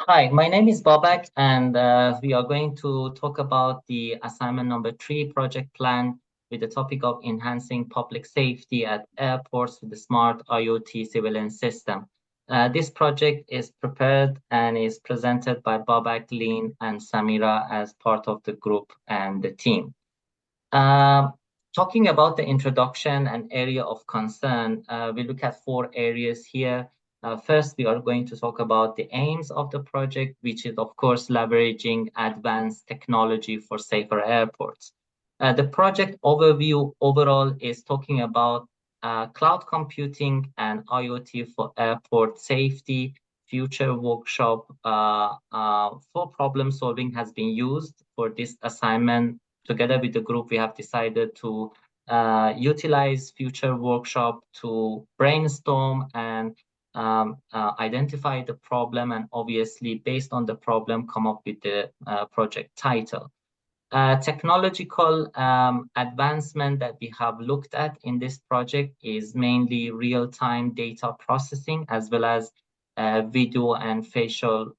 Hi, my name is Babak, and we are going to talk about the assignment number 3 project plan with the topic of enhancing public safety at airports with the smart IoT surveillance system. This project is prepared and is presented by Babak-Linn-Samira as part of the group and the team. Uh, Talking about the introduction and area of concern, we look at 4 areas here. First, we are going to talk about the aims of the project, which is, of course, leveraging advanced technology for safer airports. The project overview overall is talking about cloud computing and IoT for airport safety. Future workshop for problem solving has been used for this assignment. Together with the group, we have decided to utilize future workshop to brainstorm and identify the problem, and obviously based on the problem come up with the project title. Technological advancement that we have looked at in this project is mainly real-time data processing as well as video and facial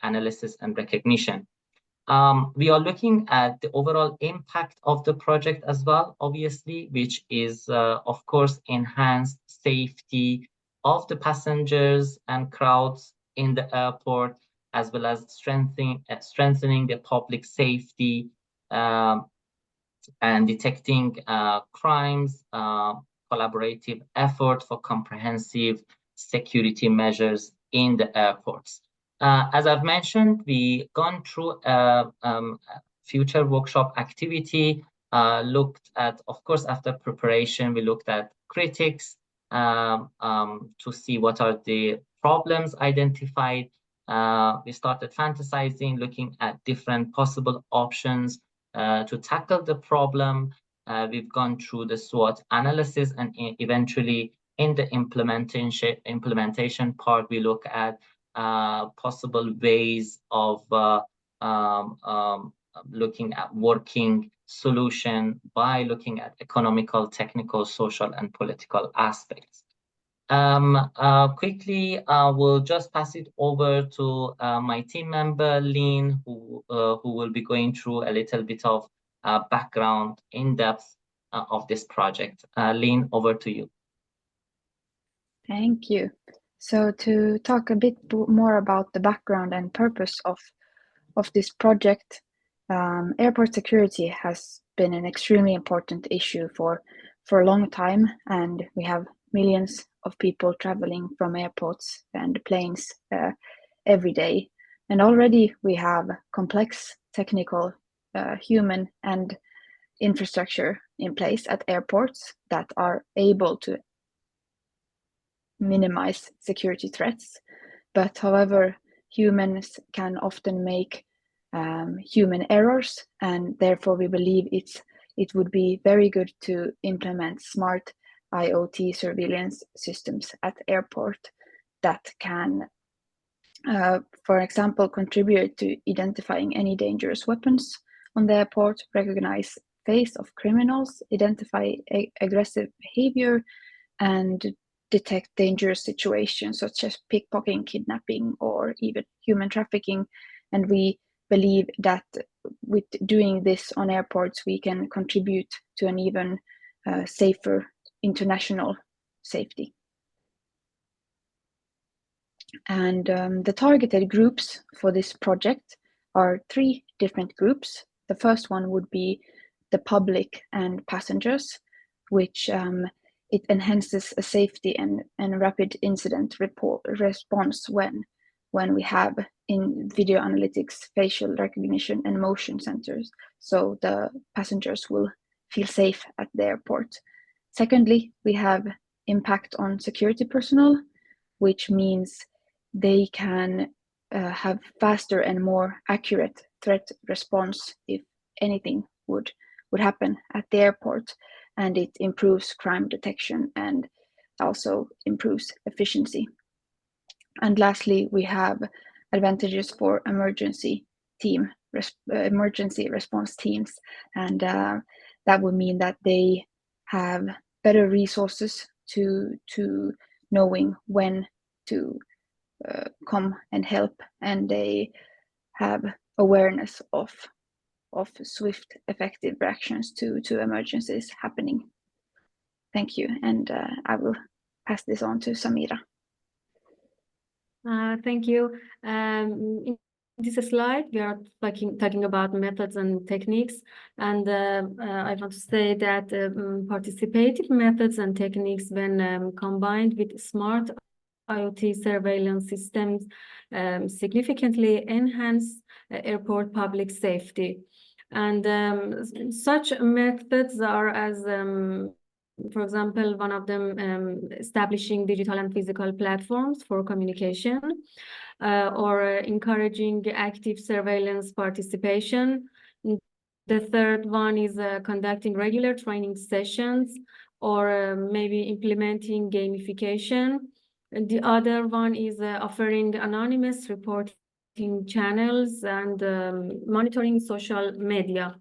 analysis and recognition. We are looking at the overall impact of the project as well, obviously, which is, of course, enhanced safety of the passengers and crowds in the airport, as well as strengthening the public safety um, and detecting crimes, collaborative effort for comprehensive security measures in the airports. As I've mentioned, we gone through a future workshop activity, looked at, of course, after preparation, we looked at critics to see what are the problems identified. We started fantasizing, looking at different possible options to tackle the problem. We've gone through the SWOT analysis, and eventually in the implementation part, we look at possible ways of looking at working solution by looking at economical, technical, social, and political aspects. Quickly, we'll just pass it over to my team member, Lean, who will be going through a little bit of background in depth of this project. Lean, over to you. Thank you. So to talk a bit more about the background and purpose of this project, airport security has been an extremely important issue for a long time, and we have millions of people traveling from airports and planes every day. And already we have complex technical, human and infrastructure in place at airports that are able to minimize security threats. But however, humans can often make human errors, and therefore we believe it would be very good to implement smart IoT surveillance systems at airport that can, for example, contribute to identifying any dangerous weapons on the airport, recognize face of criminals, identify aggressive behavior, and detect dangerous situations such as pickpocketing, kidnapping, or even human trafficking. And we believe that with doing this on airports, we can contribute to an even safer international safety. And the targeted groups for this project are 3 different groups. The first one would be the public and passengers, which it enhances a safety and rapid incident response when we have in video analytics, facial recognition, and motion sensors, so the passengers will feel safe at the airport. Secondly, we have impact on security personnel, which means they can have faster and more accurate threat response if anything would happen at the airport, and it improves crime detection and also improves efficiency. And lastly, we have advantages for emergency response teams, and that would mean that they have better resources to knowing when to come and help, and they have awareness of swift, effective reactions to emergencies happening. Thank you, and I will pass this on to Samira. Thank you. In this slide, we are talking about methods and techniques, and I want to say that participative methods and techniques, when combined with smart IoT surveillance systems, significantly enhance airport public safety. And such methods are as for example, one of them establishing digital and physical platforms for communication, or encouraging active surveillance participation. The third one is conducting regular training sessions, or maybe implementing gamification. And the other one is offering anonymous reporting channels and monitoring social media.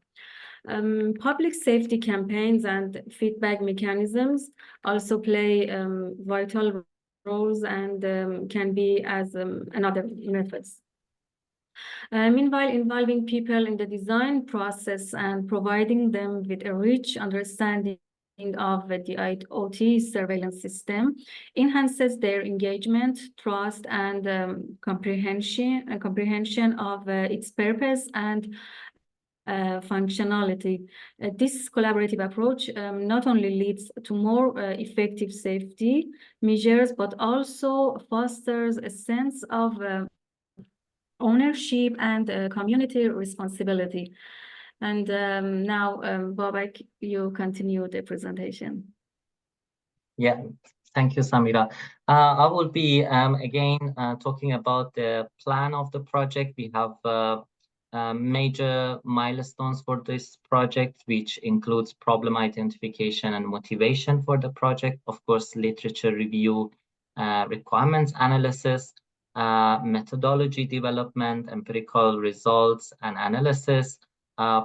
Public safety campaigns and feedback mechanisms also play vital roles and can be as another methods. Meanwhile, involving people in the design process and providing them with a rich understanding of the IoT surveillance system enhances their engagement, trust, and comprehension of its purpose and functionality. This collaborative approach not only leads to more effective safety measures, but also fosters a sense of ownership and community responsibility. And now, Babak, you continue the presentation. Yeah, thank you, Samira. I will be again talking about the plan of the project. We have major milestones for this project, which includes problem identification and motivation for the project, of course, literature review, requirements analysis, methodology development, empirical results and analysis,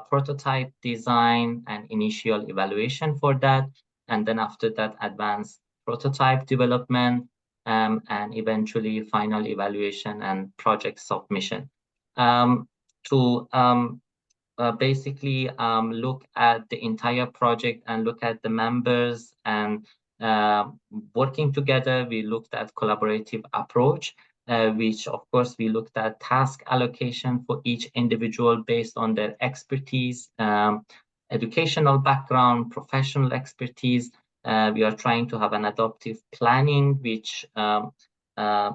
prototype design and initial evaluation for that. And then after that, advanced prototype development, and eventually final evaluation and project submission. To basically look at the entire project and look at the members and working together, we looked at collaborative approach, which of course we looked at task allocation for each individual based on their expertise, educational background, professional expertise. We are trying to have an adaptive planning, which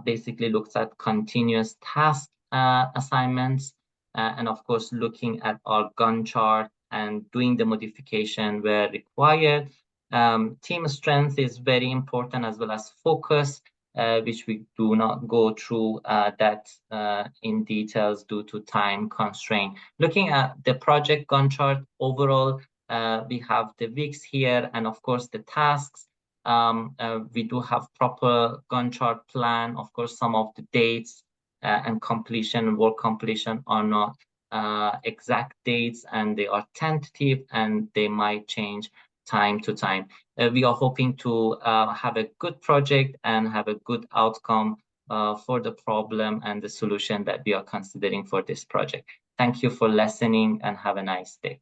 basically looks at continuous task assignments, and of course looking at our Gantt chart and doing the modification where required. Team strength is very important, as well as focus, which we do not go through that in details due to time constraint. Looking at the project Gantt chart overall, we have the weeks here and of course the tasks. We do have proper Gantt chart plan. Of course, some of the dates and completion, work completion are not exact dates, and they are tentative and they might change time to time. We are hoping to have a good project and have a good outcome for the problem and the solution that we are considering for this project. Thank you for listening and have a nice day.